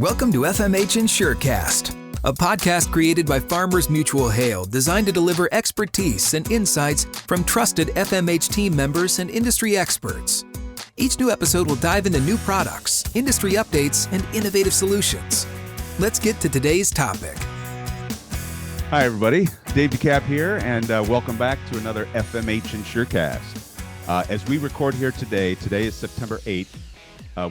Welcome to FMH InsureCast, a podcast created by Farmers Mutual Hail designed to deliver expertise and insights from trusted FMH team members and industry experts. Each new episode will dive into new products, industry updates, and innovative solutions. Let's get to today's topic. Hi, everybody. Dave DeCap here, and welcome back to another FMH InsureCast. As we record here today is September 8th.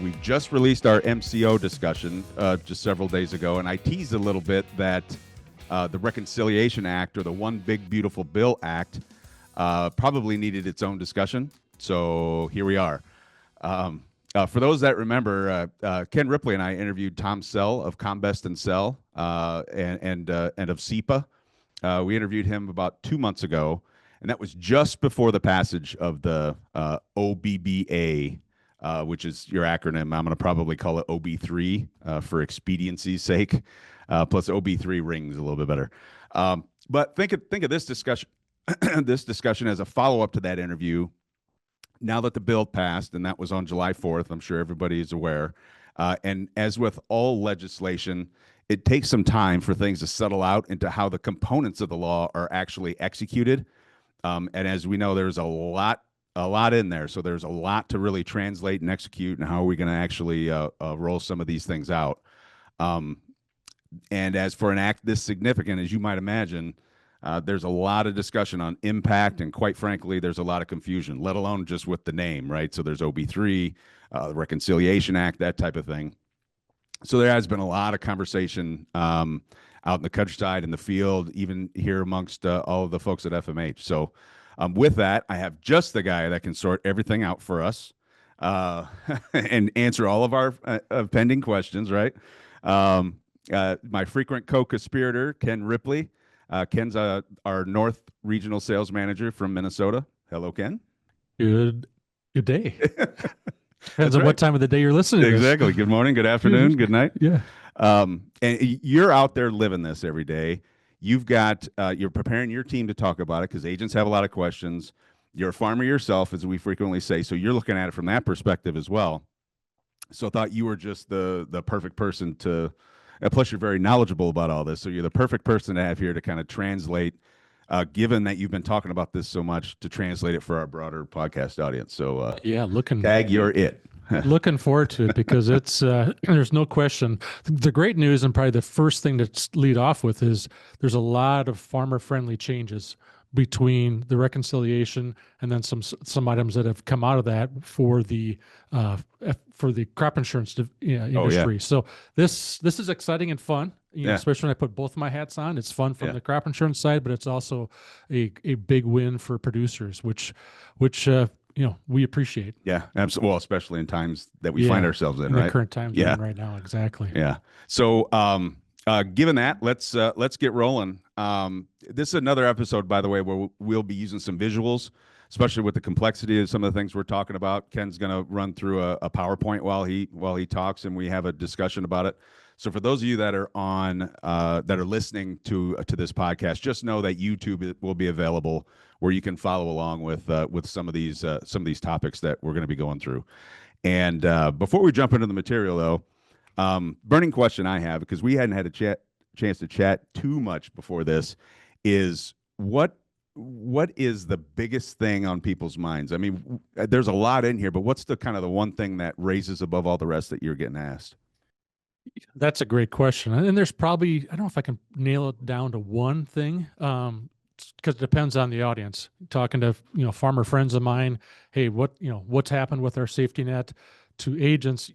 We've just released our MCO discussion just several days ago, and I teased a little bit that the Reconciliation Act, or the One Big Beautiful Bill Act, probably needed its own discussion. So here we are. For those that remember, Ken Ripley and I interviewed Tom Sell of Combest and Sell and of SEPA. We interviewed him about 2 months ago, and that was just before the passage of the OBBA, which is your acronym. I'm going to probably call it OB3 for expediency's sake. Plus OB3 rings a little bit better. But think of this discussion this discussion as a follow-up to that interview. Now that the bill passed, and that was on July 4th, I'm sure everybody is aware. And as with all legislation, it takes some time for things to settle out into how the components of the law are actually executed. And as we know, there's a lot in there. So there's a lot to really translate and execute, and how are we going to actually roll some of these things out. And as for an act this significant, as you might imagine, there's a lot of discussion on impact, and quite frankly, there's a lot of confusion, let alone just with the name, right? So there's OB3, the Reconciliation Act, that type of thing. So there has been a lot of conversation out in the countryside, in the field, even here amongst all of the folks at FMH. So with that, I have just the guy that can sort everything out for us and answer all of our pending questions, right? My frequent co-conspirator, Ken Ripley. Ken's our North Regional Sales Manager from Minnesota. Hello, Ken. Good day. Depends on what time of the day you're listening to Exactly. this. Good morning, good afternoon, good night. Yeah. And you're out there living this every day. You've got, you're preparing your team to talk about it because agents have a lot of questions. You're a farmer yourself, as we frequently say, so you're looking at it from that perspective as well. So I thought you were just the perfect person to, plus you're very knowledgeable about all this, so you're the perfect person to have here to kind of translate, given that you've been talking about this so much, to translate it for our broader podcast audience. So yeah, Tag, you're it. looking forward to it, because it's there's no question. The great news, and probably the first thing to lead off with, is there's a lot of farmer-friendly changes between the reconciliation and then some items that have come out of that for the crop insurance industry. So this is exciting and fun. Especially when I put both of my hats on. It's fun from the crop insurance side, but it's also a big win for producers, which we appreciate. Yeah, absolutely. Well, especially in times that we find ourselves in, right? The current times we're in right now, exactly. Yeah. So, given that, let's get rolling. This is another episode, by the way, where we'll be using some visuals, especially with the complexity of some of the things we're talking about. Ken's going to run through a PowerPoint while he talks, and we have a discussion about it. So for those of you that are that are listening to this podcast, just know that YouTube will be available where you can follow along with some of these topics that we're going to be going through. And before we jump into the material, though, burning question I have, because we hadn't had a chance to chat too much before this, is what is the biggest thing on people's minds? I mean, there's a lot in here, but what's the kind of the one thing that raises above all the rest that you're getting asked? That's a great question. And there's probably, I don't know if I can nail it down to one thing, because it depends on the audience. Talking to, farmer friends of mine, hey, what's happened with our safety net, to agents,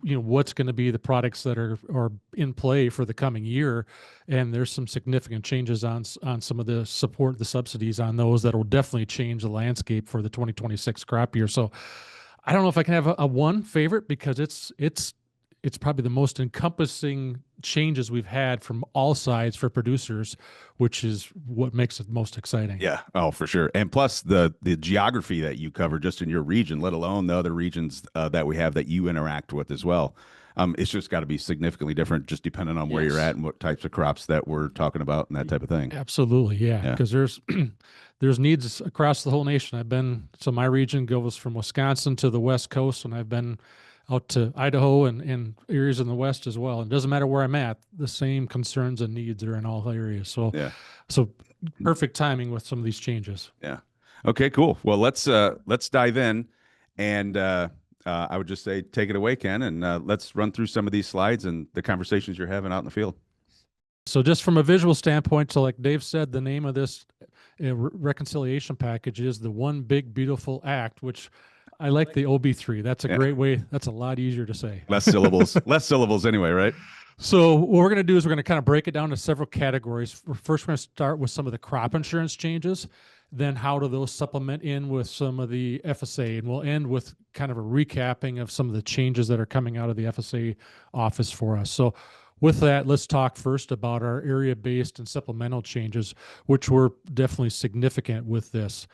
what's going to be the products that are in play for the coming year. And there's some significant changes on some of the support, the subsidies on those that will definitely change the landscape for the 2026 crop year. So I don't know if I can have a one favorite, because it's probably the most encompassing changes we've had from all sides for producers, which is what makes it most exciting. Yeah. Oh, for sure. And plus the geography that you cover just in your region, let alone the other regions that we have that you interact with as well. It's just got to be significantly different, just depending on where you're at and what types of crops that we're talking about and that type of thing. Absolutely. Yeah. Because there's needs across the whole nation. So my region goes from Wisconsin to the West Coast, and I've been out to Idaho and areas in the West as well. And it doesn't matter where I'm at, the same concerns and needs are in all areas. So, so perfect timing with some of these changes. Yeah. Okay, cool. Well, let's dive in, and I would just say, take it away, Ken, and let's run through some of these slides and the conversations you're having out in the field. So just from a visual standpoint, so like Dave said, the name of this reconciliation package is the One Big Beautiful Act, which I like the OB3. That's a great way. That's a lot easier to say. Less syllables, less syllables anyway, right? So what we're going to do is we're going to kind of break it down to several categories. First, we're going to start with some of the crop insurance changes. Then how do those supplement in with some of the FSA? And we'll end with kind of a recapping of some of the changes that are coming out of the FSA office for us. So with that, let's talk first about our area-based and supplemental changes, which were definitely significant with this.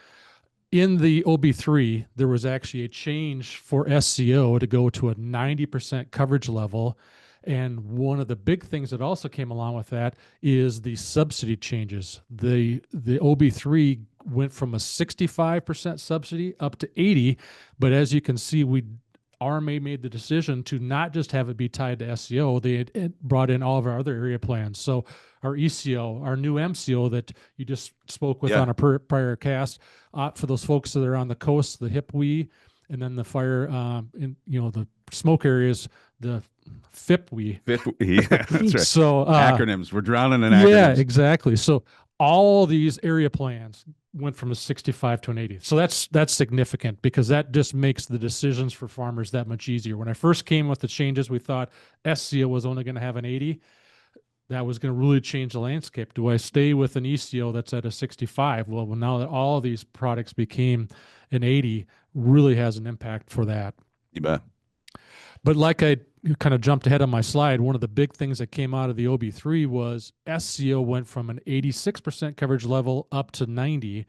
In the OB3, there was actually a change for SCO to go to a 90% coverage level. And one of the big things that also came along with that is the subsidy changes. The OB3 went from a 65% subsidy up to 80, but as you can see, RMA made the decision to not just have it be tied to SCO. They had brought in all of our other area plans. So our ECO, our new MCO that you just spoke with on a prior cast, for those folks that are on the coast, the HIPWE, and then the fire in the smoke areas, the FIPWE. FIPWE, that's right. So acronyms, we're drowning in acronyms. Yeah, exactly. So all these area plans went from a 65 to an 80. So that's significant because that just makes the decisions for farmers that much easier. When I first came with the changes, we thought SCO was only going to have an 80. That was going to really change the landscape. Do I stay with an ECO that's at a 65? Well, now that all these products became an 80, really has an impact for that. You bet. But like I kind of jumped ahead on my slide, one of the big things that came out of the OB3 was SCO went from an 86% coverage level up to 90.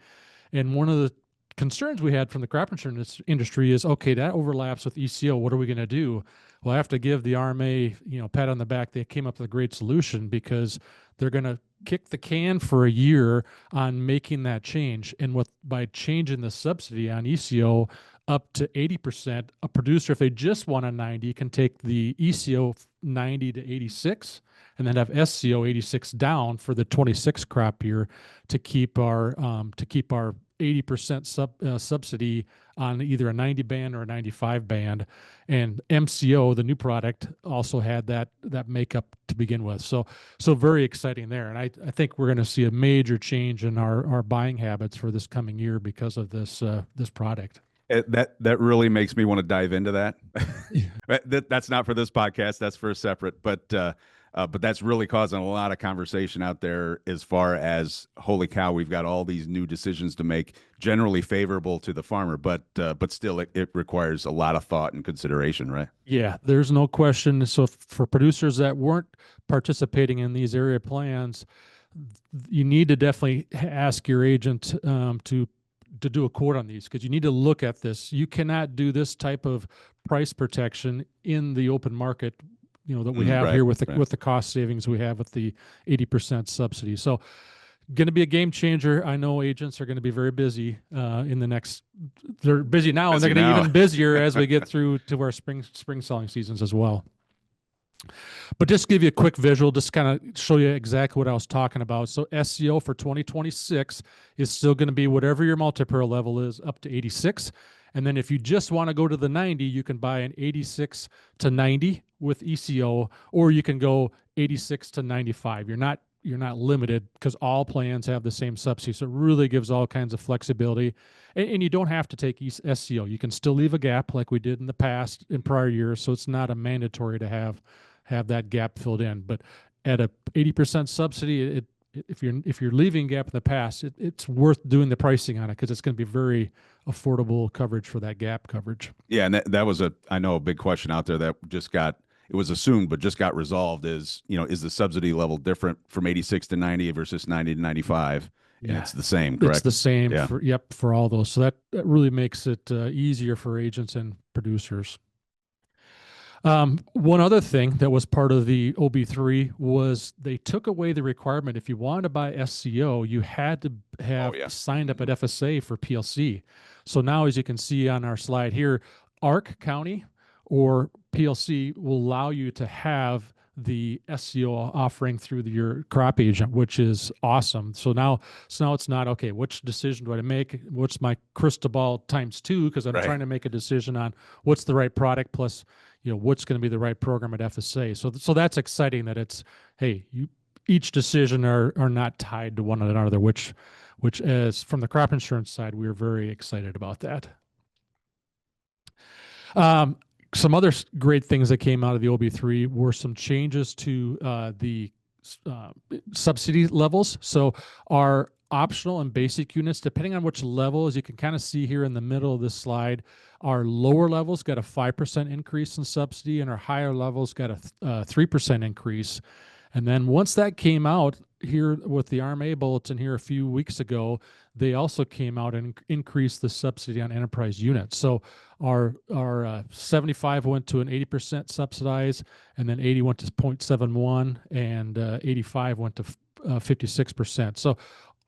And one of the concerns we had from the crop insurance industry is, okay, that overlaps with ECO. What are we going to do? Well, I have to give the RMA, pat on the back. They came up with a great solution because they're going to kick the can for a year on making that change. And by changing the subsidy on ECO up to 80%, a producer, if they just want a 90, can take the ECO 90 to 86 and then have SCO 86 down for the 26 crop year to keep our 80% subsidy on either a 90 band or a 95 band. And MCO, the new product, also had that makeup to begin with. So very exciting there. And I think we're going to see a major change in our buying habits for this coming year because of this product. That really makes me want to dive into that. That's not for this podcast. That's for a separate. But that's really causing a lot of conversation out there as far as, holy cow, we've got all these new decisions to make, generally favorable to the farmer, but still it requires a lot of thought and consideration, right? Yeah, there's no question. So for producers that weren't participating in these area plans, you need to definitely ask your agent to do a quote on these, because you need to look at this. You cannot do this type of price protection in the open market, that we have here with the cost savings we have with the 80% subsidy. So going to be a game changer. I know agents are going to be very busy in the next, they're busy now, and they're going to be even busier as we get through to our spring selling seasons as well. But just to give you a quick visual, just kind of show you exactly what I was talking about. So SCO for 2026 is still going to be whatever your multi-peril level is, up to 86. And then if you just want to go to the 90, you can buy an 86 to 90 with ECO, or you can go 86 to 95. You're not limited because all plans have the same subsidy. So it really gives all kinds of flexibility. And you don't have to take SCO. You can still leave a gap like we did in the past in prior years. So it's not a mandatory to have that gap filled in. But at a 80% subsidy, if you're leaving gap in the past, it's worth doing the pricing on it because it's going to be very affordable coverage for that gap coverage. Yeah, and that was I know a big question out there that it was assumed but just got resolved is the subsidy level different from 86 to 90 versus 90 to 95? Yeah, and it's the same, correct? It's the same. Yeah. For all those. So that really makes it easier for agents and producers. One other thing that was part of the OB3 was they took away the requirement. If you wanted to buy SCO, you had to have signed up at FSA for PLC. So now, as you can see on our slide here, Ark County or PLC will allow you to have the SCO offering through your crop agent, which is awesome. So now it's not, okay, which decision do I make? What's my crystal ball times 2? Because I'm Right. trying to make a decision on what's the right product plus, what's going to be the right program at FSA. So that's exciting that it's, hey, each decision are not tied to one another, which as from the crop insurance side, we're very excited about that. Some other great things that came out of the OB3 were some changes to the subsidy levels. So our optional and basic units, depending on which level, as you can kind of see here in the middle of this slide, our lower levels got a 5% increase in subsidy, and our higher levels got a 3% increase. And then once that came out here with the RMA bulletin here a few weeks ago, they also came out and increased the subsidy on enterprise units. So our 75 went to an 80% subsidized, and then 80 went to 0.71, and 85 went to 56%. So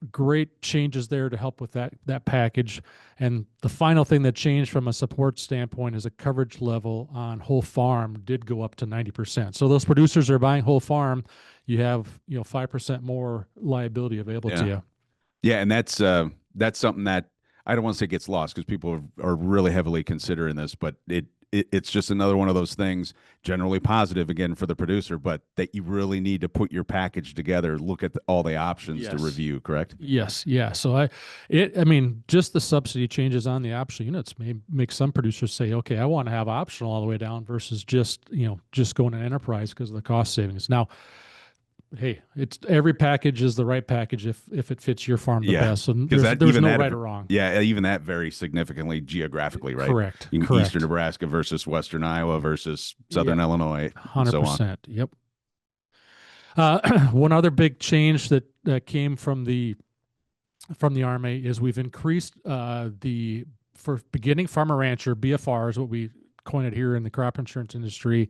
great changes there to help with that package. And the final thing that changed from a support standpoint is a coverage level on whole farm did go up to 90%. So those producers are buying whole farm, you have 5% more liability available to you. Yeah, and that's something that I don't want to say gets lost, because people are really heavily considering this, but it's just another one of those things, generally positive again for the producer, but that you really need to put your package together, look at all the options to review, correct? Yes, yeah. So I mean, just the subsidy changes on the optional units may make some producers say, okay, I want to have optional all the way down versus just going to enterprise because of the cost savings. Now, hey, it's every package is the right package if it fits your farm the best. So there's no right or wrong. Yeah, even that varies significantly geographically, right? Correct. Eastern Nebraska versus Western Iowa versus Southern Illinois, 100%. So yep. One other big change that came from the RMA is we've increased for beginning farmer rancher BFR is what we coined it here in the crop insurance industry,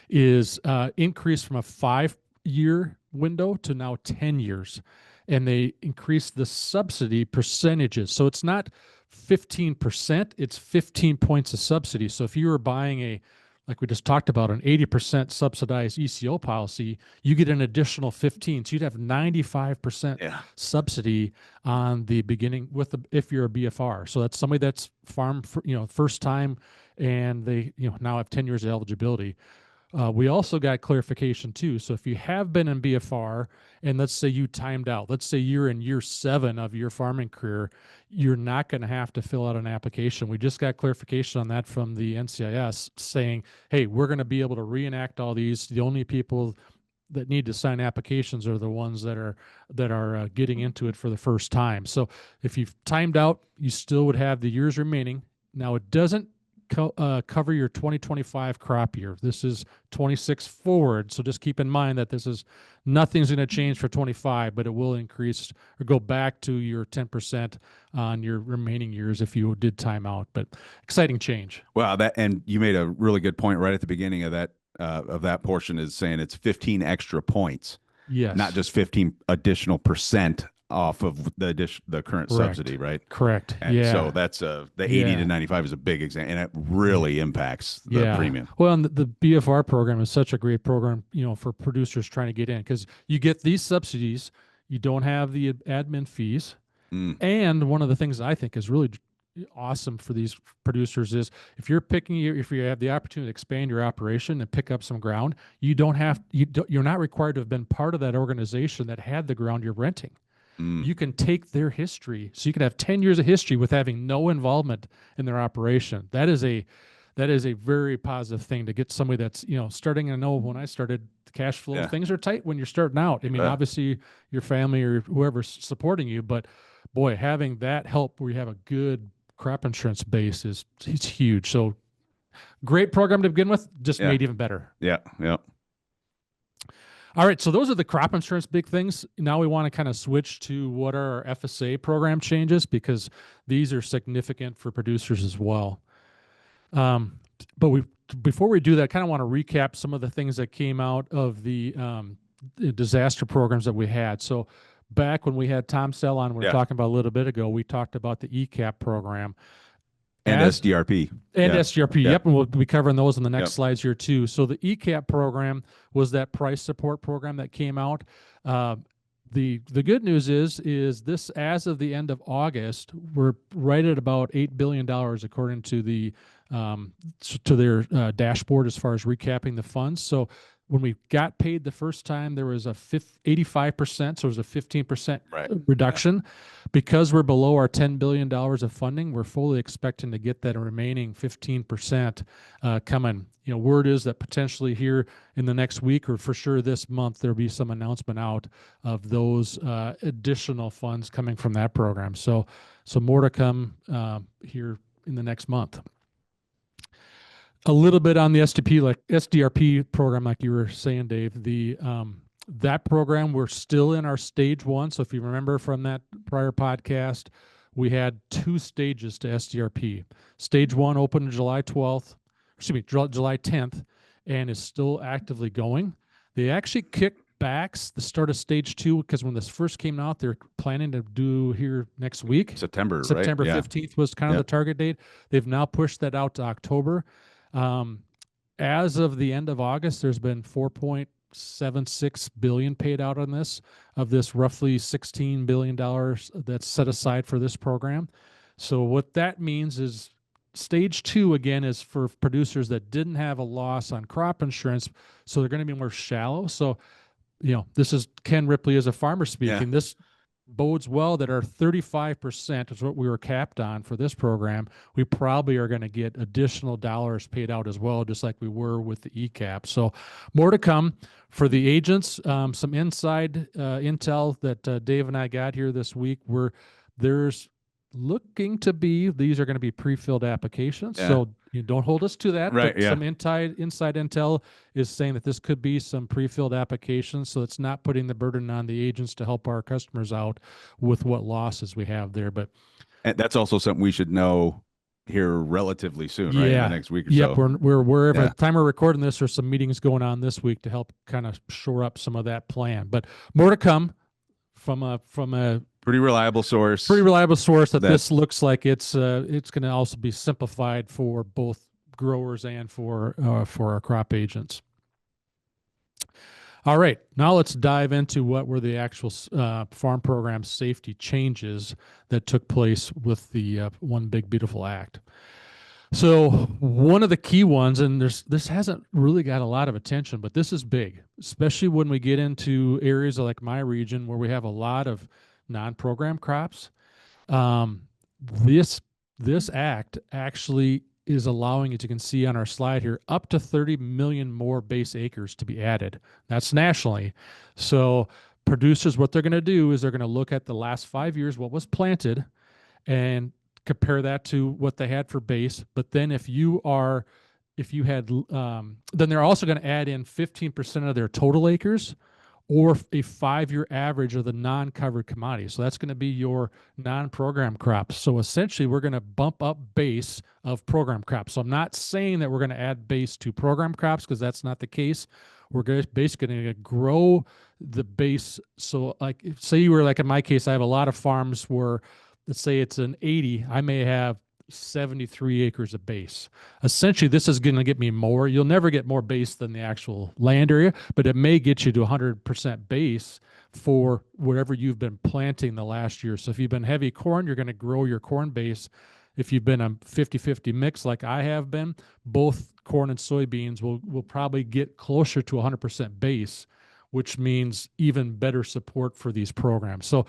is increased from a 5-year window to now 10 years, and they increased the subsidy percentages. So it's not 15%, it's 15 points of subsidy. So if you were buying like we just talked about, an 80% subsidized ECO policy, you get an additional 15. So you'd have 95% subsidy on the beginning if you're a BFR. So that's somebody that's farm first time, and they now have 10 years of eligibility. We also got clarification too. So if you have been in BFR and let's say you timed out, let's say you're in year 7 of your farming career, you're not going to have to fill out an application. We just got clarification on that from the NCIS saying, hey, we're going to be able to reenact all these. The only people that need to sign applications are the ones that are getting into it for the first time. So if you've timed out, you still would have the years remaining. Now it doesn't cover your 2025 crop year. This is 26 forward. So just keep in mind that nothing's going to change for 25, but it will increase or go back to your 10% on your remaining years if you did time out. But exciting change. Well, and you made a really good point right at the beginning of that portion, is saying it's 15 extra points. Yes. Not just 15 additional percent off of the current subsidy, right? Correct. And so that's the 80 to 95 is a big example, and it really impacts the premium. Well, and the BFR program is such a great program, for producers trying to get in, because you get these subsidies, you don't have the admin fees, and one of the things I think is really awesome for these producers is if you have the opportunity to expand your operation and pick up some ground, you're not required to have been part of that organization that had the ground you're renting. You can take their history. So you can have 10 years of history with having no involvement in their operation. That is a very positive thing to get somebody that's, starting. I know when I started, the cash flow, things are tight when you're starting out. I mean, obviously your family or whoever's supporting you, but boy, having that help where you have a good crop insurance base it's huge. So great program to begin with, just made even better. Yeah. All right, so those are the crop insurance big things. Now we want to kind of switch to what are our FSA program changes, because these are significant for producers as well. But before we do that, I kind of want to recap some of the things that came out of the disaster programs that we had. So back when we had Tom Sell on, we were talking about a little bit ago, we talked about the ECAP program. And As- SDRP. And Yeah. SGRP, Yeah. yep, and we'll be covering those in the next Yep. slides here too. So the ECAP program was that price support program that came out. The good news is this, as of the end of August, we're right at about $8 billion according to their dashboard as far as recapping the funds. So when we got paid the first time, there was a 85%, so it was a 15% Right. reduction. Because we're below our $10 billion of funding, we're fully expecting to get that remaining 15% coming. You know, word is that potentially here in the next week, or for sure this month, there'll be some announcement out of those additional funds coming from that program. So more to come here in the next month. A little bit on the SDRP program, like you were saying, Dave. That program, we're still in our stage one. So if you remember from that prior podcast, we had 2 stages to SDRP. Stage 1 opened July 10th, and is still actively going. They actually kicked back the start of stage 2 because when this first came out, they're planning to do here next week. September, right? September Yeah. 15th was kind of the target date. They've now pushed that out to October. As of the end of August, there's been $4.76 billion paid out on this, of this roughly $16 billion that's set aside for this program. So what that means is stage 2, again, is for producers that didn't have a loss on crop insurance. So they're going to be more shallow. So, you know, this is Ken Ripley as a farmer speaking. This bodes well that our 35% is what we were capped on for this program. We probably are going to get additional dollars paid out as well, just like we were with the ECAP. So more to come for the agents. Some inside intel that Dave and I got here this week, where there's looking to be, these are going to be pre-filled applications. So you don't hold us to that. Right. But some inside intel is saying that this could be some pre-filled applications. So it's not putting the burden on the agents to help our customers out with what losses we have there. But And that's also something we should know here relatively soon, right? In the next week or so. We're Yeah. by the time we're recording this, there's some meetings going on this week to help kind of shore up some of that plan. But more to come from a pretty reliable source. that this looks like it's going to also be simplified for both growers and for our crop agents. All right, now let's dive into what were the actual farm program safety changes that took place with the One Big Beautiful Act. So one of the key ones, and this hasn't really got a lot of attention, but this is big, especially when we get into areas like my region where we have a lot of non-program crops. This act actually is allowing, as you can see on our slide here, up to 30 million more base acres to be added. That's nationally. So producers, what they're going to do is they're going to look at the last 5 years, what was planted, and compare that to what they had for base. But then then they're also going to add in 15% of their total acres, or a 5-year average of the non-covered commodities. So that's going to be your non-program crops. So essentially, we're going to bump up base of program crops. So I'm not saying that we're going to add base to program crops, because that's not the case. We're basically going to grow the base. So like, say you were like in my case, I have a lot of farms where, let's say it's an 80, I may have 73 acres of base. Essentially, this is going to get me more. You'll never get more base than the actual land area, but it may get you to 100% base for whatever you've been planting the last year. So if you've been heavy corn, you're going to grow your corn base. If you've been a 50-50 mix like I have been, both corn and soybeans will probably get closer to 100% base, which means even better support for these programs. So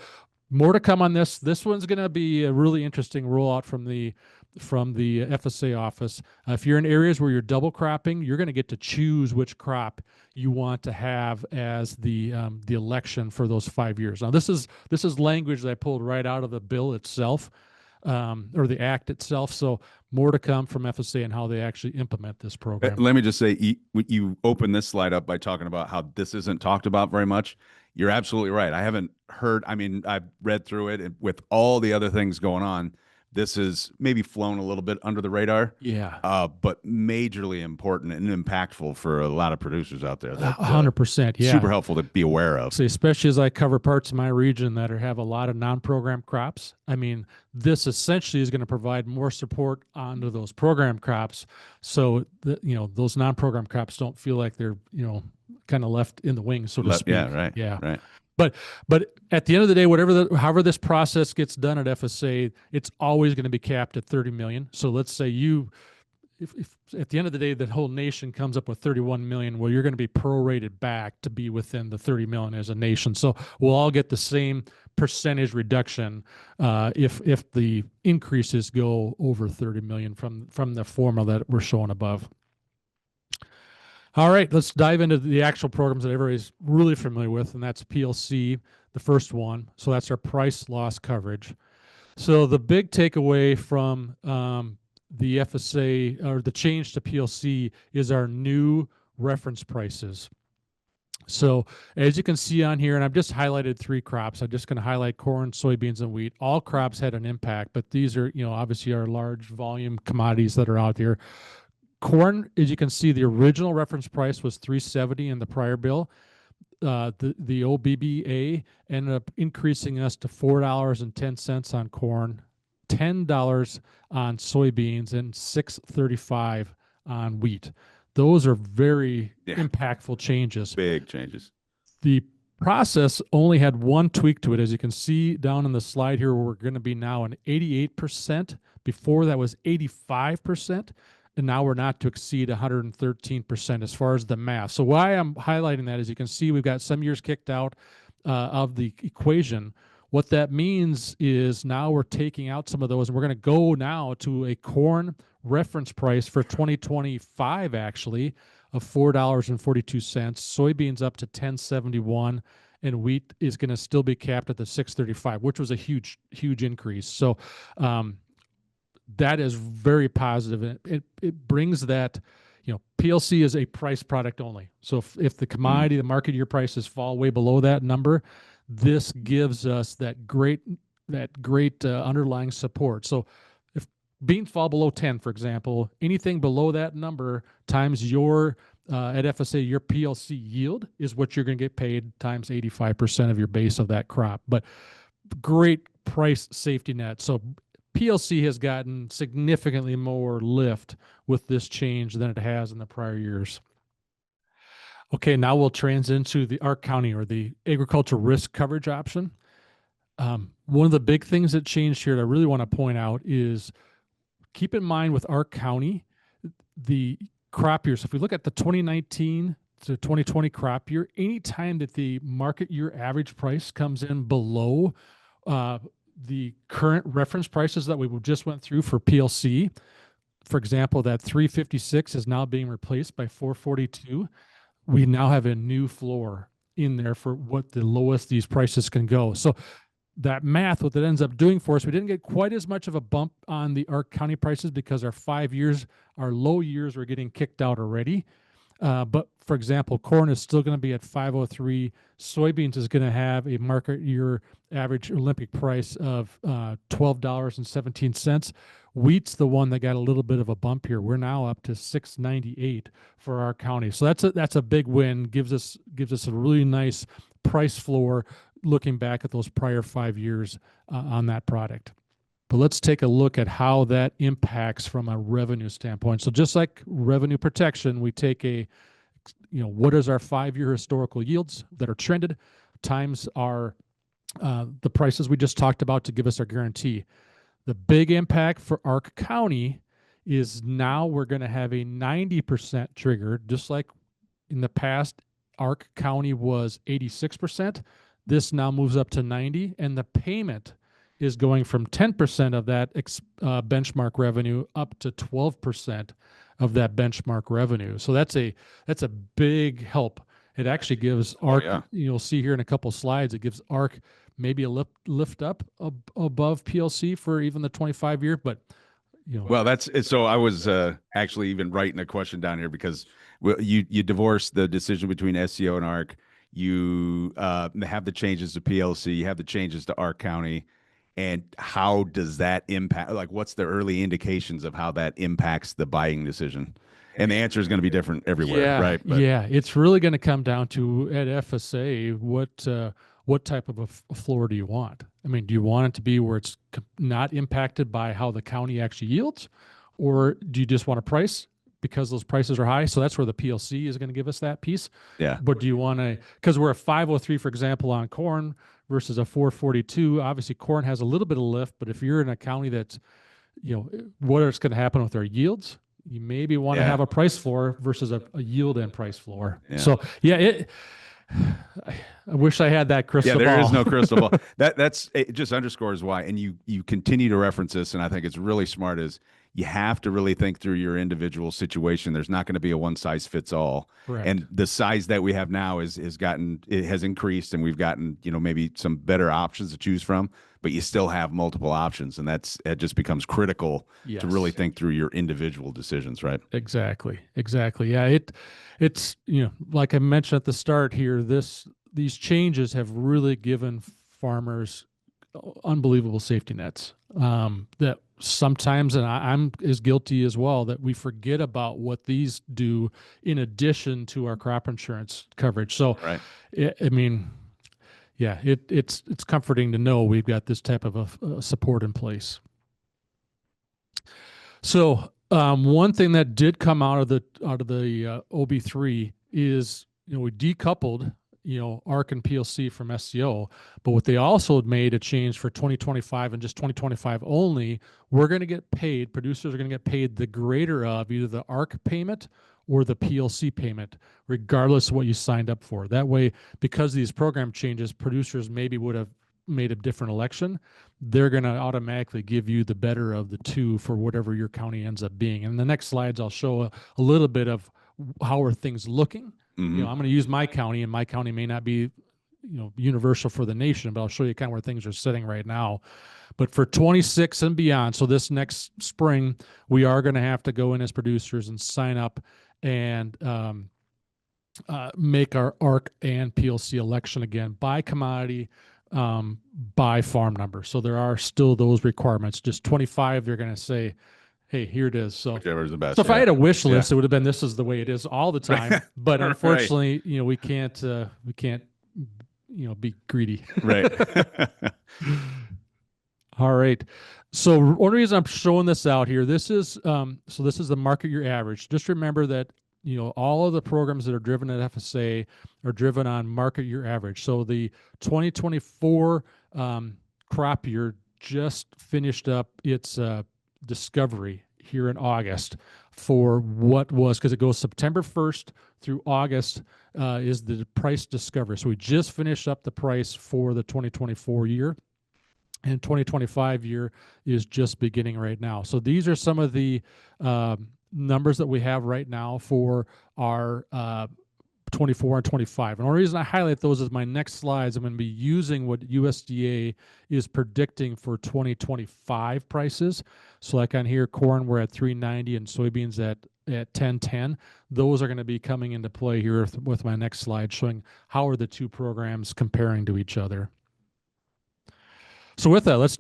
more to come on this. This one's going to be a really interesting rollout from the FSA office. If you're in areas where you're double cropping, you're going to get to choose which crop you want to have as the election for those 5 years. Now, this is language that I pulled right out of the bill itself, or the act itself. So more to come from FSA and how they actually implement this program. Let me just say, you open this slide up by talking about how this isn't talked about very much. You're absolutely right. I haven't heard, I've read through it, and with all the other things going on, this is maybe flown a little bit under the radar, Yeah. but majorly important and impactful for a lot of producers out there. That 100%. Yeah. super helpful to be aware of. So especially as I cover parts of my region that have a lot of non-programmed crops, I mean, this essentially is going to provide more support onto those programmed crops, so that those non-programmed crops don't feel like they're kind of left in the wings, so to speak. Yeah, right. Yeah, right. But at the end of the day, however this process gets done at FSA, it's always going to be capped at 30 million. So let's say if at the end of the day, the whole nation comes up with 31 million, well, you're going to be prorated back to be within the 30 million as a nation. So we'll all get the same percentage reduction if the increases go over 30 million from the formula that we're showing above. All right, let's dive into the actual programs that everybody's really familiar with, and that's PLC, the first one. So that's our price loss coverage. So the big takeaway from the FSA, or the change to PLC, is our new reference prices. So as you can see on here, and I've just highlighted 3 crops. I'm just going to highlight corn, soybeans, and wheat. All crops had an impact, but these are, obviously our large volume commodities that are out there. Corn, as you can see, the original reference price was $3.70 in the prior bill. The OBBA ended up increasing us to $4.10 on corn, $10 on soybeans, and $6.35 on wheat. Those are very impactful changes. Big changes. The process only had one tweak to it. As you can see down in the slide here, we're going to be now an 88%. Before that was 85%. And now we're not to exceed 113% as far as the math. So why I'm highlighting that is you can see we've got some years kicked out of the equation. What that means is now we're taking out some of those, and we're going to go now to a corn reference price for 2025, actually, of $4.42. Soybeans up to $10.71, and wheat is going to still be capped at the $6.35, which was a huge increase. So that is very positive. It brings that, PLC is a price product only. So if the commodity, the market year prices fall way below that number, this gives us that great underlying support. So if beans fall below 10, for example, anything below that number times your at FSA, your PLC yield is what you're going to get paid times 85% of your base of that crop. But great price safety net. So PLC has gotten significantly more lift with this change than it has in the prior years. Okay, now we'll transition into the ARC County, or the agricultural risk coverage option. One of the big things that changed here that I really want to point out is, keep in mind with ARC County, the crop year. So if we look at the 2019 to 2020 crop year, anytime that the market year average price comes in below the current reference prices that we just went through for PLC, for example, that 356 is now being replaced by 442. We now have a new floor in there for what the lowest these prices can go. So that math, what that ends up doing for us, we didn't get quite as much of a bump on the ARC County prices because our 5 years, our low years were getting kicked out already. But for example, corn is still going to be at 503. Soybeans is going to have a market year average Olympic price of $12.17. Wheat's the one that got a little bit of a bump here. We're now up to $6.98 for our county. So that's a big win. Gives us a really nice price floor looking back at those prior 5 years on that product. But let's take a look at how that impacts from a revenue standpoint. So just like revenue protection, we take what is our 5-year historical yields that are trended times our the prices we just talked about to give us our guarantee. The big impact for ARC County is now we're going to have a 90% trigger, just like in the past, ARC County was 86%. This now moves up to 90, and the payment is going from 10% of that benchmark revenue up to 12% of that benchmark revenue. So that's a big help. It actually gives ARC, you'll see here in a couple slides, it gives ARC maybe a lift up above PLC for even the 25-year, but Well, that's so. I was actually even writing a question down here because you divorce the decision between SCO and ARC. You have the changes to PLC. You have the changes to ARC County, And how does that impact, like what's the early indications of how that impacts the buying decision? And the answer is going to be different everywhere, right? But, yeah, it's really going to come down to at FSA what type of a floor do you want? I mean, do you want it to be where it's not impacted by how the county actually yields, or do you just want a price because those prices are high? So that's where the PLC is going to give us that piece. yeah. But do you want to, because we're a 503, for example, on corn versus a 442, obviously corn has a little bit of lift, but if you're in a county that's, what is going to happen with our yields? You maybe want to have a price floor versus a yield and price floor. Yeah. So I wish I had that crystal ball. Yeah, there is no crystal ball. That's it just underscores why. And you continue to reference this, and I think it's really smart, is you have to really think through your individual situation. There's not going to be a one size fits all. Correct. And the size that we have now has increased, and we've gotten, maybe some better options to choose from, but you still have multiple options. And it just becomes critical to really think through your individual decisions, right? Exactly. Yeah. It's, like I mentioned at the start here, these changes have really given farmers unbelievable safety nets, that sometimes, and I'm as guilty as well, that we forget about what these do in addition to our crop insurance coverage. So, right. It's comforting to know we've got this type of a support in place. So one thing that did come out of the OB3 is, we decoupled ARC and PLC from SCO, but what they also made a change for 2025 and just 2025 only, we're going to get paid, producers are going to get paid the greater of either the ARC payment or the PLC payment, regardless of what you signed up for. That way, because of these program changes, producers maybe would have made a different election, they're going to automatically give you the better of the two for whatever your county ends up being. And in the next slides, I'll show a little bit of how are things looking. Mm-hmm. I'm going to use my county, and my county may not be, universal for the nation, but I'll show you kind of where things are sitting right now. But for 26 and beyond, so this next spring, we are going to have to go in as producers and sign up and make our ARC and PLC election again by commodity, by farm number. So there are still those requirements. Just 25, they're going to say, hey, here it is. So whichever is the best. So if I had a wish list, it would have been, this is the way it is all the time. But unfortunately, we can't be greedy. Right. All right. So one reason I'm showing this out here, this is the market year average. Just remember that, all of the programs that are driven at FSA are driven on market year average. So the 2024 crop year just finished up its discovery here in August for what was, because it goes September 1st through August is the price discovery. So we just finished up the price for the 2024 year, and 2025 year is just beginning right now. So these are some of the numbers that we have right now for our 24 and 25. And the only reason I highlight those is my next slides, I'm going to be using what USDA is predicting for 2025 prices. So like on here, corn, we're at 390 and soybeans at 1010. Those are going to be coming into play here with my next slide, showing how are the two programs comparing to each other. So with that, let's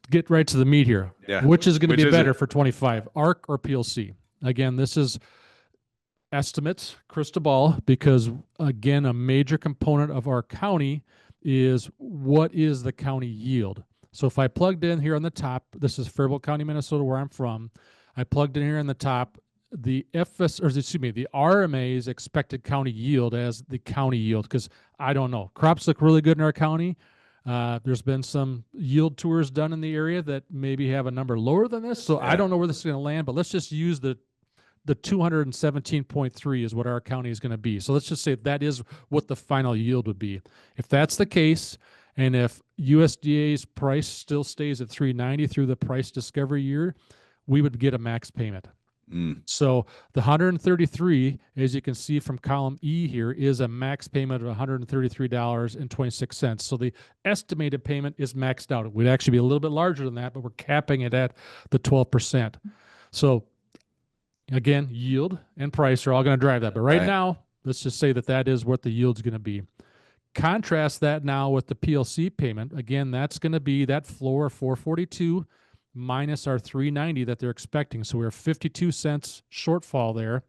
get right to the meat here. Yeah. Which is going to be better for 25, ARC or PLC? Again, this is estimates, crystal ball, because again, a major component of our county is what is the county yield. So if I plugged in here on the top, this is Faribault County, Minnesota, where I'm from. I plugged in here on the top the RMA's expected county yield as the county yield, because I don't know. Crops look really good in our county. There's been some yield tours done in the area that maybe have a number lower than this. So I don't know where this is going to land, but let's just use the 217.3 is what our county is going to be. So let's just say that is what the final yield would be. If that's the case, and if USDA's price still stays at 390 through the price discovery year, we would get a max payment. So the 133, as you can see from column E here, is a max payment of $133.26. So the estimated payment is maxed out. It would actually be a little bit larger than that, but we're capping it at the 12%. So again, yield and price are all going to drive that. But right now, let's just say that is what the yield's going to be. Contrast that now with the PLC payment. Again, that's going to be that floor 442 minus our 390 that they're expecting. So we're 52 cents shortfall there.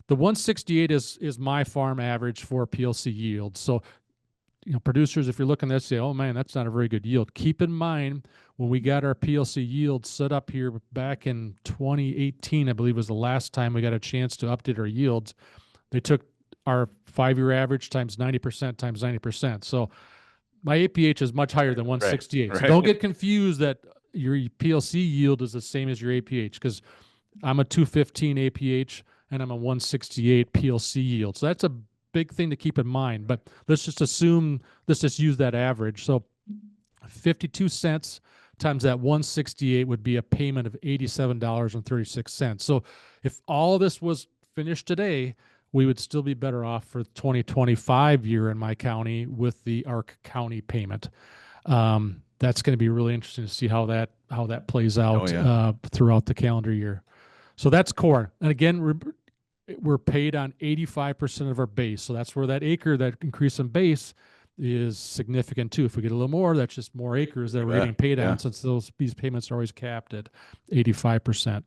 The 168 is my farm average for PLC yield. So, producers, if you're looking at this, say, oh man, that's not a very good yield. Keep in mind, when we got our PLC yield set up here back in 2018, I believe was the last time we got a chance to update our yields. They took our 5-year average times 90% times 90%. So my APH is much higher than 168. Right. So don't get confused that your PLC yield is the same as your APH, because I'm a 215 APH and I'm a 168 PLC yield. So that's a big thing to keep in mind. But let's just use that average. So 52 cents times that 168 would be a payment of $87.36. So if all this was finished today, we would still be better off for the 2025 year in my county with the Ark County payment. That's going to be really interesting to see how that plays out throughout the calendar year. So that's corn. And again, we're paid on 85% of our base. So that's where that increase in base is significant too. If we get a little more, that's just more acres that we're getting paid on, since these payments are always capped at 85%.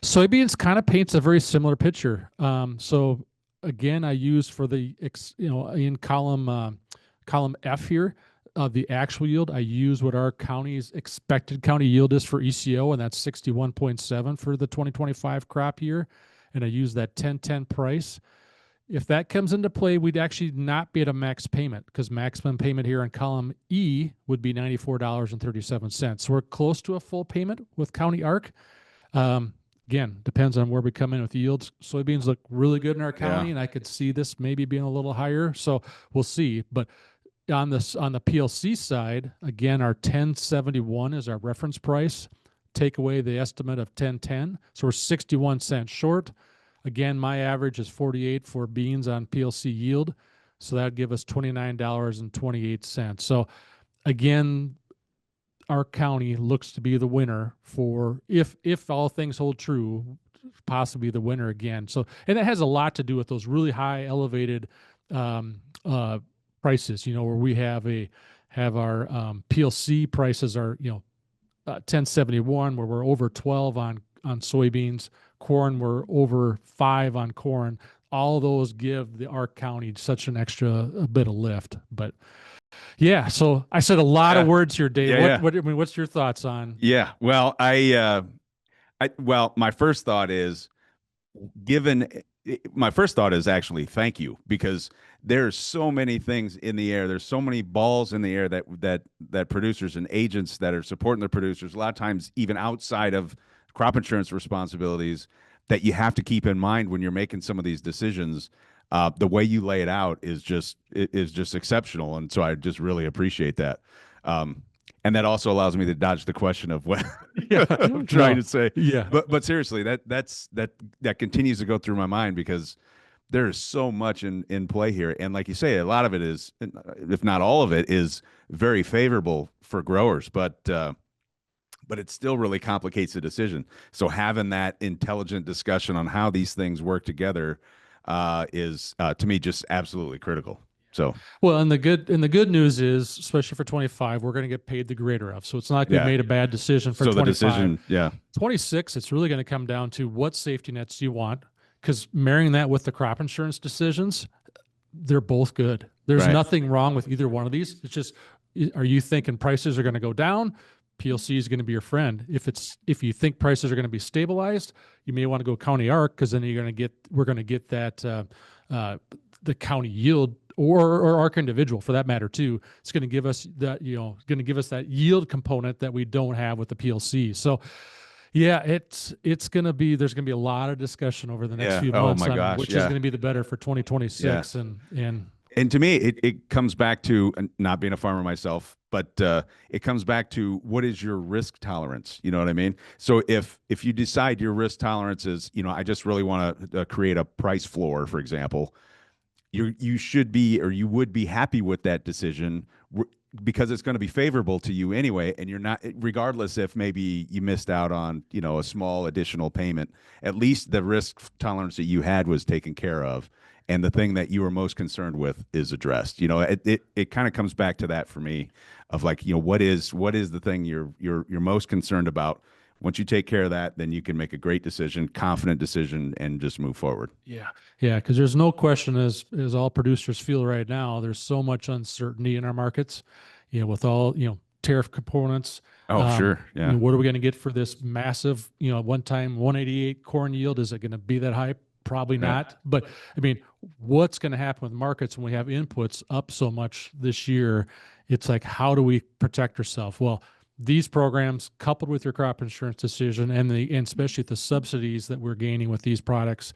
Soybeans kind of paints a very similar picture. So again, I use for the in column F here, the actual yield, I use what our county's expected county yield is for ECO, and that's 61.7 for the 2025 crop year. And I use that 1010 price. If that comes into play, we'd actually not be at a max payment, because maximum payment here in column E would be $94.37. So we're close to a full payment with County Ark. Again, depends on where we come in with yields. Soybeans look really good in our county, and I could see this maybe being a little higher. So we'll see. But on the PLC side, again, our 1071 is our reference price. Take away the estimate of 1010. So we're 61 cents short. Again, my average is 48 for beans on PLC yield. So that would give us $29.28. So again, our county looks to be the winner for, if all things hold true, possibly the winner again. So, and it has a lot to do with those really high elevated prices, where we have our PLC prices are, 1071, where we're over 12 on soybeans. Corn, we're over 5 on corn. All those give the Ark County such a bit of lift. But yeah, so I said a lot of words here, Dave. What's your thoughts on? Yeah, well, my first thought is, actually thank you, because there's so many things in the air. There's so many balls in the air that producers and agents that are supporting the producers, a lot of times even outside of crop insurance responsibilities, that you have to keep in mind when you're making some of these decisions. The way you lay it out is just exceptional, and so I just really appreciate that. And that also allows me to dodge the question of what I'm trying to say. Yeah. But seriously, that continues to go through my mind, because there is so much in play here. And like you say, a lot of it is, if not all of it, is very favorable for growers, but it still really complicates the decision. So having that intelligent discussion on how these things work together is to me just absolutely critical. So well, and the good news is, especially for 25, we're going to get paid the greater of. So it's not like we made a bad decision for 25. So the decision, 26, it's really going to come down to what safety nets do you want, because marrying that with the crop insurance decisions, they're both good. There's nothing wrong with either one of these. It's just, are you thinking prices are going to go down? PLC is going to be your friend. If you think prices are going to be stabilized, you may want to go County Ark, because then we're going to get that the county yield, or Ark Individual for that matter too. It's going to give us that that yield component that we don't have with the PLC. So yeah, there's going to be a lot of discussion over the next few months on which is going to be the better for 2026. And to me, it comes back to, not being a farmer myself, but it comes back to, what is your risk tolerance? You know what I mean? So if you decide your risk tolerance is, I just really want to create a price floor, for example, you should be, or you would be happy with that decision, because it's going to be favorable to you anyway, and you're not, regardless if maybe you missed out on, a small additional payment, at least the risk tolerance that you had was taken care of. And the thing that you were most concerned with is addressed. It kind of comes back to that for me of like, what is the thing you're most concerned about? Once you take care of that, then you can make a great decision, confident decision, and just move forward. Yeah. Yeah. Because there's no question, as all producers feel right now, there's so much uncertainty in our markets, with all, tariff components. Oh, sure. Yeah. What are we going to get for this massive, one-time 188 corn yield? Is it going to be that high? Probably not. But I mean, what's going to happen with markets when we have inputs up so much this year? It's like, how do we protect ourselves? Well, these programs, coupled with your crop insurance decision and especially the subsidies that we're gaining with these products,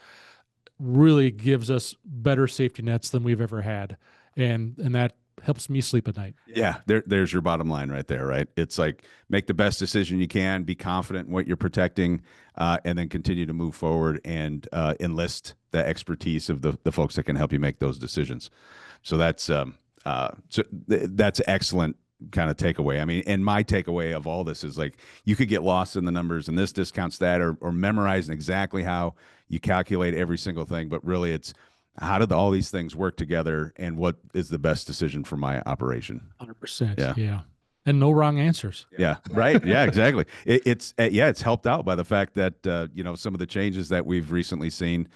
really gives us better safety nets than we've ever had, and that helps me sleep at night. Yeah, there's your bottom line right there, right? It's like, make the best decision you can, be confident in what you're protecting, and then continue to move forward and enlist the expertise of the folks that can help you make those decisions. So that's excellent kind of takeaway. I mean, and my takeaway of all this is like, you could get lost in the numbers and this discounts that, or memorizing exactly how you calculate every single thing. But really, it's how did all these things work together and what is the best decision for my operation? 100%. Yeah. Yeah. And no wrong answers. Yeah. Right. Yeah, exactly. It's helped out by the fact that, some of the changes that we've recently seen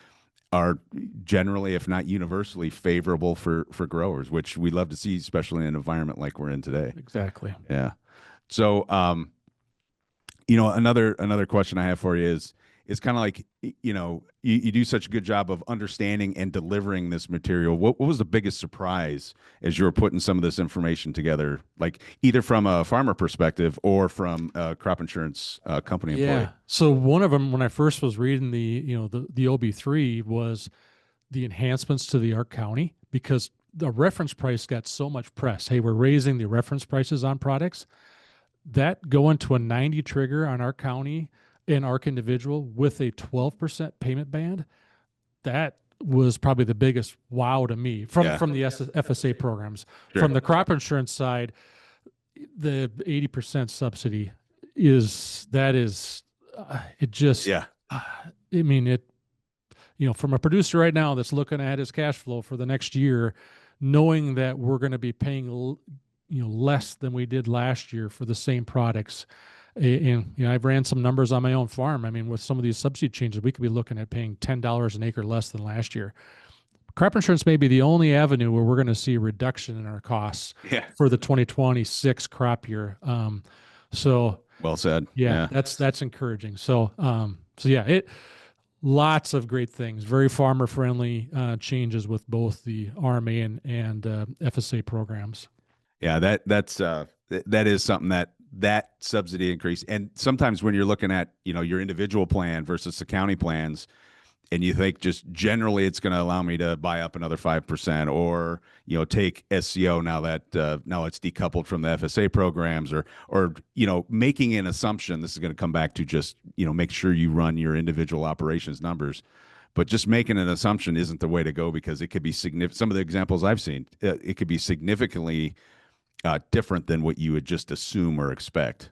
are generally, if not universally, favorable for growers, which we love to see, especially in an environment like we're in today. Exactly. Yeah. So, another question I have for you is kind of like, you do such a good job of understanding and delivering this material. What was the biggest surprise as you were putting some of this information together, like either from a farmer perspective or from a crop insurance company employee? Yeah. So one of them, when I first was reading the OB3, was the enhancements to the Ark County, because the reference price got so much press. Hey, we're raising the reference prices on products. That going to a 90 trigger on Ark County and Ark Individual with a 12% payment band, that was probably the biggest wow to me from the FSA programs. Sure. From the crop insurance side, the 80% subsidy from a producer right now that's looking at his cash flow for the next year, knowing that we're going to be paying less than we did last year for the same products. And I've ran some numbers on my own farm. I mean, with some of these subsidy changes, we could be looking at paying $10 an acre less than last year. Crop insurance may be the only avenue where we're going to see a reduction in our costs for the 2026 crop year. So well said. Yeah. That's encouraging. So lots of great things, very farmer friendly changes with both the RMA and FSA programs. Yeah, that is something that subsidy increase. And sometimes when you're looking at, your individual plan versus the county plans, and you think just generally it's going to allow me to buy up another 5%, or, take SCO now that now it's decoupled from the FSA programs, or making an assumption. This is going to come back to just, make sure you run your individual operations numbers. But just making an assumption isn't the way to go, because it could be significant. Some of the examples I've seen, it could be significantly different than what you would just assume or expect.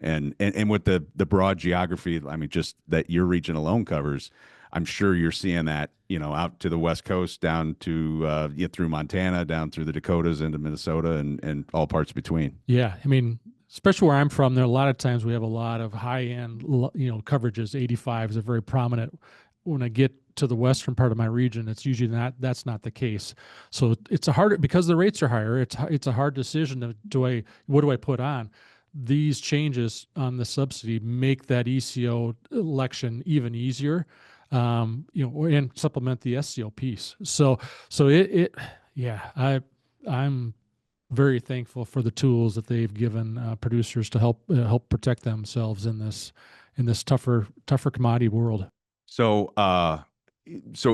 And with the broad geography, I mean, just that your region alone covers, I'm sure you're seeing that, out to the West Coast, down to through Montana, down through the Dakotas into Minnesota, and all parts between. Yeah, I mean, especially where I'm from, there are a lot of times we have a lot of high end, coverages. 85 is a very prominent. When I get to the western part of my region, it's usually that's not the case. So it's because the rates are higher. It's a hard decision what do I put on? These changes on the subsidy make that ECO election even easier, and supplement the SCO piece. So I'm very thankful for the tools that they've given producers to help protect themselves in this tougher commodity world. So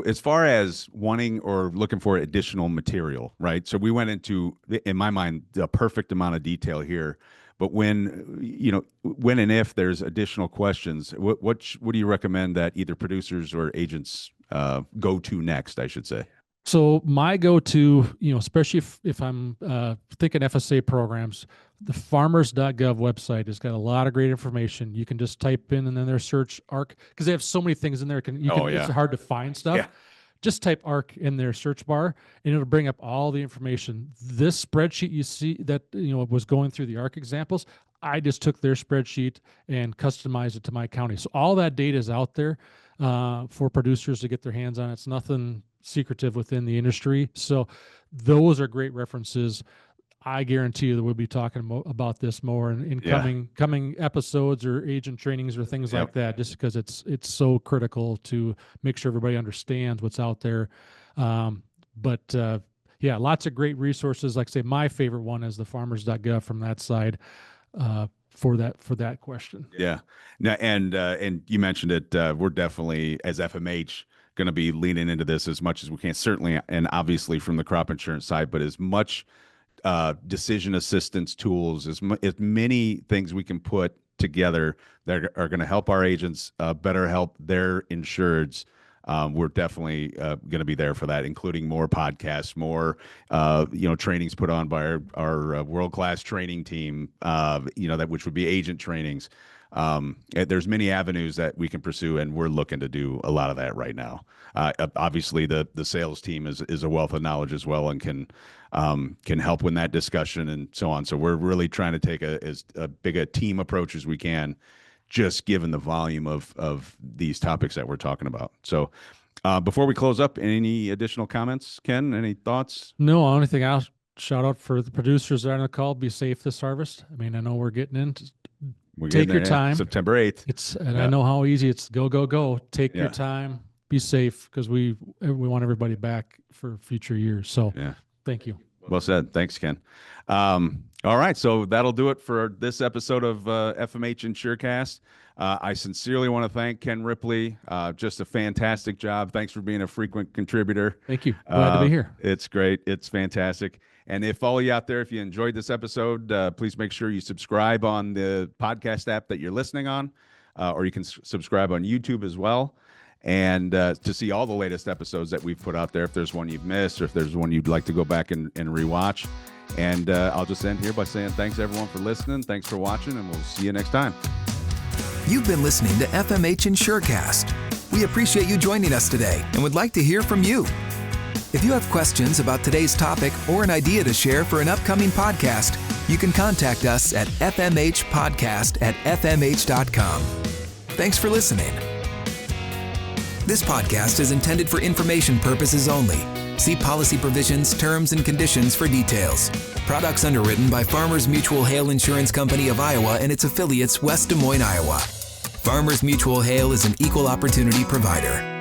as far as wanting or looking for additional material, right? So we went into, in my mind, the perfect amount of detail here. But when and if there's additional questions, what do you recommend that either producers or agents go to next, I should say? So my go-to, especially if I'm thinking FSA programs, the farmers.gov website has got a lot of great information. You can just type in and then their search ARC, because they have so many things in there. It's hard to find stuff. Yeah. Just type ARC in their search bar and it'll bring up all the information. This spreadsheet you see that was going through the ARC examples, I just took their spreadsheet and customized it to my county. So all that data is out there for producers to get their hands on. It's nothing secretive within the industry. So those are great references. I guarantee you that we'll be talking about this more in coming episodes or agent trainings or things like that, just because it's so critical to make sure everybody understands what's out there. But lots of great resources. Like I say, my favorite one is the farmers.gov from that side for that question. Yeah. Now, and you mentioned it, we're definitely, as FMH, going to be leaning into this as much as we can, certainly, and obviously from the crop insurance side, but as much decision assistance tools, as many things we can put together that are going to help our agents better help their insureds. We're definitely going to be there for that, including more podcasts, more trainings put on by our world-class training team, which would be agent trainings. There's many avenues that we can pursue, and we're looking to do a lot of that right now. Obviously, the sales team is a wealth of knowledge as well, and can help with that discussion and so on. So we're really trying to take as big a team approach as we can, just given the volume of these topics that we're talking about. So before we close up, any additional comments, Ken? Any thoughts? No, only thing I'll shout out for the producers that are on the call: be safe this harvest. I mean, I know we're getting into. Take your time. September 8th. I know how easy it's go. Take your time. Be safe, because we want everybody back for future years. So thank you. Well said. Thanks, Ken. All right. So that'll do it for this episode of FMH InsureCast. I sincerely want to thank Ken Ripley. Just a fantastic job. Thanks for being a frequent contributor. Thank you. Glad to be here. It's great. It's fantastic. And if all of you out there, if you enjoyed this episode, please make sure you subscribe on the podcast app that you're listening on, or you can subscribe on YouTube as well. And to see all the latest episodes that we've put out there, if there's one you've missed, or if there's one you'd like to go back and rewatch. And I'll just end here by saying thanks, everyone, for listening. Thanks for watching, and we'll see you next time. You've been listening to FMH InsureCast. We appreciate you joining us today and would like to hear from you. If you have questions about today's topic or an idea to share for an upcoming podcast, you can contact us at fmhpodcast@fmh.com. Thanks for listening. This podcast is intended for information purposes only. See policy provisions, terms, and conditions for details. Products underwritten by Farmers Mutual Hail Insurance Company of Iowa and its affiliates, West Des Moines, Iowa. Farmers Mutual Hail is an equal opportunity provider.